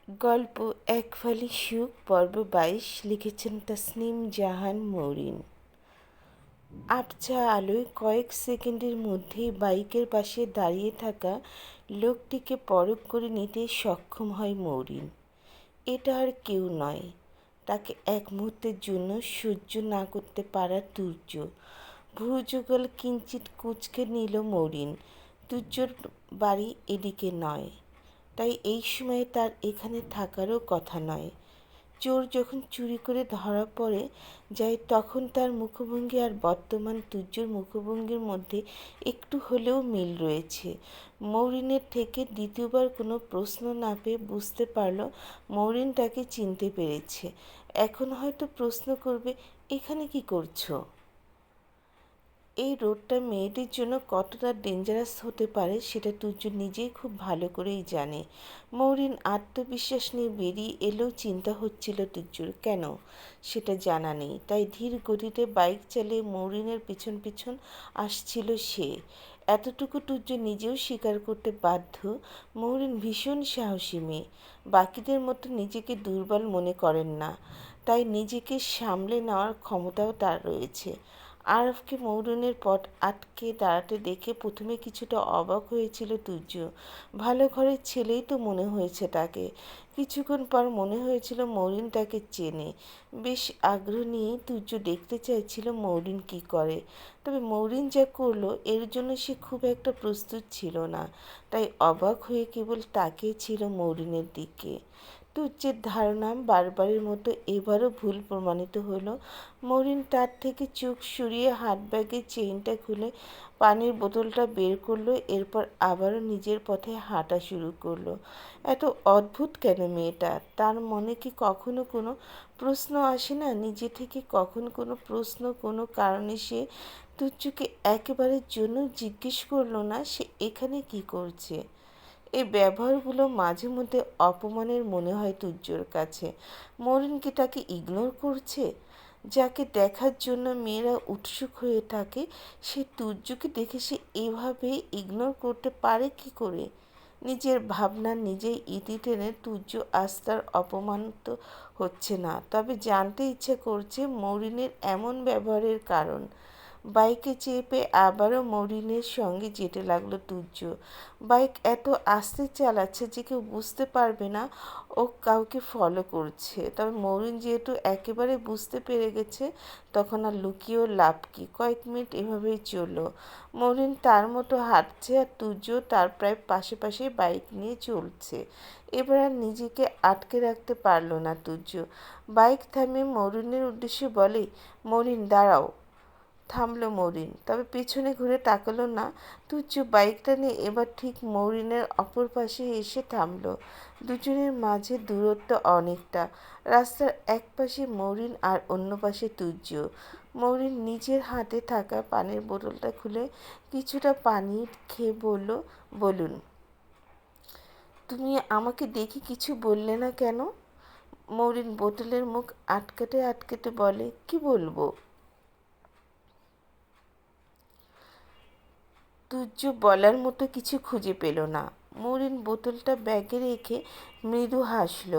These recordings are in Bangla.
গল্প এক ফালি সুখ পর্ব ২২ লিখেছেন তাসনিম জাহান মৌরিন। আবছা আলোয় কয়েক সেকেন্ডের মধ্যেই বাইকের পাশে দাঁড়িয়ে থাকা লোকটিকে পরখ করে নিতে সক্ষম হয় মৌরিন। এটা আর কেউ নয়, তাকে এক মুহূর্তের জন্য সহ্য না করতে পারার তুর্য। ভ্রুযুগল কিঞ্চিৎ কুঁচকে নিল মৌরিন। তুর্যর বাড়ি এদিকে নয়, তাই এই সময়ে তার এখানে থাকারও কথা নয়। চোর যখন চুরি করে ধরা পড়ে যায় তখন তার মুখভঙ্গি আর বর্তমান তুর্যর মুখভঙ্গির মধ্যে একটু হলেও মিল রয়েছে। মৌরিনের থেকে দ্বিতীয়বার কোনো প্রশ্ন না পেয়ে বুঝতে পারল মৌরিন তাকে চিনতে পেরেছে। এখন হয়তো প্রশ্ন করবে, এখানে কি করছো? এই রোডটা মেয়েটির জন্য কতটা ডেঞ্জারাস হতে পারে সেটা তুর্য নিজেই খুব ভালো করেই জানে। মৌরিন আত্মবিশ্বাস নিয়ে বেরিয়ে এলেও চিন্তা হচ্ছিল তুর্যর কেন সেটা জানা নেই, তাই ধীর গতিতে বাইক চালিয়ে মৌরিনের পিছন পিছন আসছিল সে। এতটুকু তুর্য নিজেও স্বীকার করতে বাধ্য, মৌরিন ভীষণ সাহসী মেয়ে। বাকিদের মতো নিজেকে দুর্বল মনে করেন না, তাই নিজেকে সামলে নেওয়ার ক্ষমতাও তার রয়েছে। আরফকে মৌরিনের পথ আটকে দাঁড়াতে দেখে প্রথমে কিছুটা অবাক হয়েছিল তুর্য। ভালো ঘরের ছেলেই তো মনে হয়েছে তাকে। কিছুক্ষণ পর মনে হয়েছিল মৌরিন তাকে চেনে। বেশ আগ্রহ নিয়ে তুর্য দেখতে চাইছিল মৌরিন কি করে, তবে মৌরিন যা করলো এর জন্য সে খুব একটা প্রস্তুত ছিল না, তাই অবাক হয়ে কেবল তাকিয়েছিল মৌরিনের দিকে। তুচ্ছের ধারণা বারবারের মতো এবারও ভুল প্রমাণিত হলো। মৌরিন তার থেকে চোখ সরিয়ে হাত ব্যাগের চেইনটা খুলে পানির বোতলটা বের করলো, এরপর আবারও নিজের পথে হাঁটা শুরু করলো। এত অদ্ভুত কেন মেয়েটা? তার মনে কি কখনো কোনো প্রশ্ন আসে না নিজে থেকে? কখন কোনো প্রশ্ন কোনো কারণে সে তুচ্ছকে একেবারের জন্য জিজ্ঞেস করলো না সে এখানে কি করছে? এই ব্যবহারগুলো মাঝে মধ্যে অপমানের মনে হয় তুর্যর কাছে। মরিন কি তাকে ইগনোর করছে? যাকে দেখার জন্য মেয়েরা উৎসুক হয়ে থাকে সে তুর্যকে দেখে সে এভাবে ইগনোর করতে পারে কি করে? নিজের ভাবনা নিজেই ইতি টেনে তুর্য আজ তার অপমানিত হচ্ছে না, তবে জানতে ইচ্ছে করছে মরিনের এমন ব্যবহারের কারণ। বাইকে চেপে আবারও মরিনের সঙ্গে যেতে লাগলো তুর্য। বাইক এত আস্তে চালাচ্ছে যে কেউ বুঝতে পারবে না ও কাউকে ফলো করছে, তবে মরিন যেহেতু একেবারে বুঝতে পেরে গেছে তখন আর লুকিয়েও লাভ কি। কয়েক মিনিট এভাবেই চললো। মরিন তার মতো হাঁটছে আর তুর্য তার প্রায় পাশে পাশে বাইক নিয়ে চলছে। এবার আর নিজেকে আটকে রাখতে পারল না তুর্য। বাইক থামিয়ে মরিনের উদ্দেশ্যে বলে, মরিন দাঁড়াও। থামল মরিন, তবে পিছনে ঘুরে তাকালো না। তুচ্ছ বাইকটা নিয়ে এবার ঠিক মরিনের অপর পাশে এসে থামল। দুজনের মাঝে দূরত্ব অনেকটা। রাস্তার এক পাশে মরিন আর অন্য পাশে তুর্য। মরিন নিজের হাতে থাকা পানির বোতলটা খুলে কিছুটা পানি খেয়ে বলল, বলুন। তুমি আমাকে দেখে কিছু বললে না কেন? মরিন বোতলের মুখ আটকাতে আটকাতে বলে, কি বলবো? তুর্য বলার মতো কিছু খুঁজে পেল না। মরিন বোতলটা ব্যাগে রেখে মৃদু হাসল।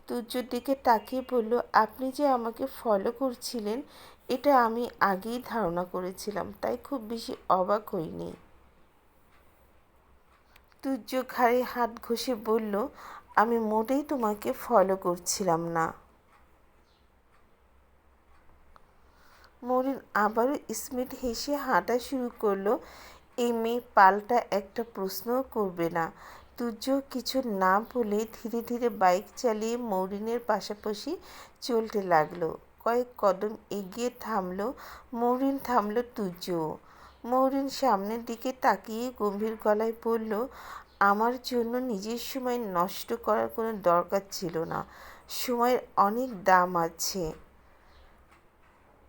তুর্যর দিকে তাকিয়ে বলল, আপনি যে আমাকে ফলো করছিলেন এটা আমি আগেই ধারণা করেছিলাম, তাই খুব বেশি অবাক হইনি। তুর্য ঘাড়ে হাত ঘষে বলল, আমি মোটেই তোমাকে ফলো করছিলাম না। মরিন আবারও স্মিত হেসে হাঁটা শুরু করলো। এই মেয়ে পাল্টা একটা প্রশ্নও করবে না। তুর্য কিছু না বলে ধীরে ধীরে বাইক চালিয়ে মরিনের পাশাপাশি চলতে লাগলো। কয়েক কদম এগিয়ে থামলো মরিন, থামলো তুর্যও। মরিন সামনের দিকে তাকিয়ে গম্ভীর গলায় বলল, আমার জন্য নিজের সময় নষ্ট করার কোনো দরকার ছিল না। সময়ের অনেক দাম আছে।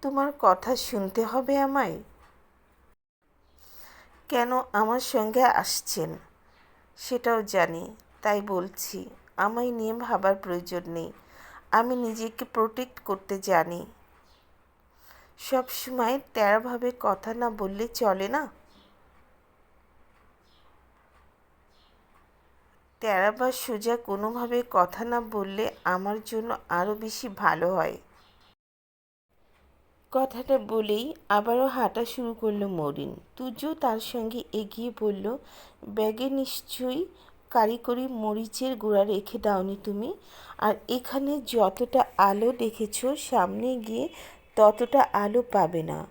তোমার কথা শুনতে হবে আমায়? কেন আমার সঙ্গে আসছেন সেটাও জানি, তাই বলছি আমায় নিয়ে ভাবার প্রয়োজন নেই। আমি নিজেকে প্রোটেক্ট করতে জানি। সব সময় তেড়াভাবে কথা না বললে চলে না। টেরা বা সোজা কোনোভাবে কথা না বললে আমার জন্য আরও বেশি ভালো হয়। কথাটা বলেই আবারও হাঁটা শুরু করলো মরিন। তুজও তার সঙ্গে এগিয়ে বলল, ব্যাগে নিশ্চয়ই কারিকরি মরিচের গুঁড়া রেখে দাওনি তুমি? আর এখানে যতটা আলো দেখেছ সামনে গিয়ে ততটা আলো পাবে না।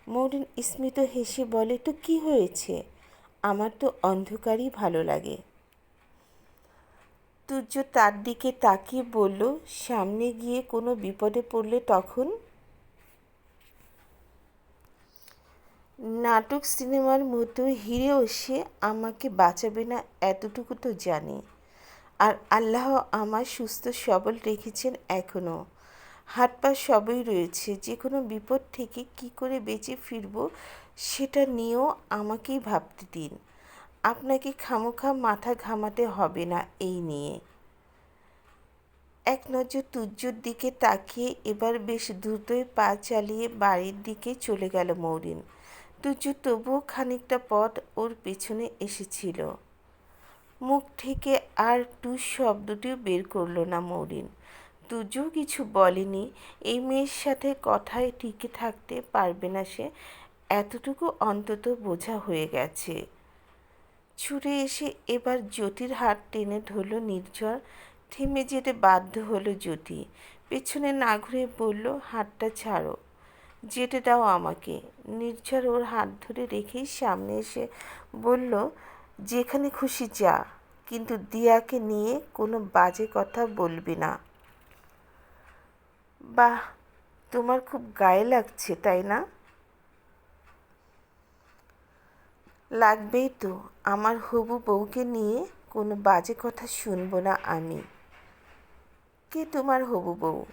মরিন স্মিত হেসে বলে, তো কি হয়েছে? আমার তো অন্ধকারই ভালো লাগে। তুর্য তার দিকে তাকিয়ে বলল, সামনে গিয়ে কোনো বিপদে পড়লে তখন? নাটক সিনেমার মতো হিরো সে আমাকে বাঁচাবে না এতটুকু তো জানি। আর আল্লাহ আমার সুস্থ সবল রেখেছেন এখনও। হাত পা সবই রয়েছে। যে কোনো বিপদ থেকে কি করে বেঁচে ফিরব সেটা নিয়েও আমাকেই ভাবতে দিন। আপনাকে খামোখা মাথা ঘামাতে হবে না এই নিয়ে। এক নজর তুর্যর দিকে তাকিয়ে এবার বেশ দ্রুতই পা চালিয়ে বাড়ির দিকে চলে গেল মৌরিন। তুর্য তবুও খানিকটা পথ ওর পেছনে এসেছিল। মুখ থেকে আর টুঁ শব্দটিও বের করল না মৌরিন। তুর্যও কিছু বলেনি। এই মেয়ের সাথে কথায় টিকে থাকতে পারবে না সে, এতটুকু অন্তত বোঝা হয়ে গেছে। ছুটে এসে এবার জ্যোতির হাত টেনে ধরল নির্ঝর। থেমে যেতে বাধ্য হলো জ্যোতি। পেছনে না ঘুরে বলল, হাতটা ছাড়ো, যেতে দাও আমাকে। নির্ঝর ওর হাত ধরে রেখেই সামনে এসে বলল, যেখানে খুশি যা, কিন্তু দিয়াকে নিয়ে কোনো বাজে কথা বলবি না। বাহ, তোমার খুব গায়ে লাগছে তাই না? লাগবেই তো। আমার হবু বউকে নিয়ে কোনো বাজে কথা শুনবো না আমি। কে তোমার হবু বউ?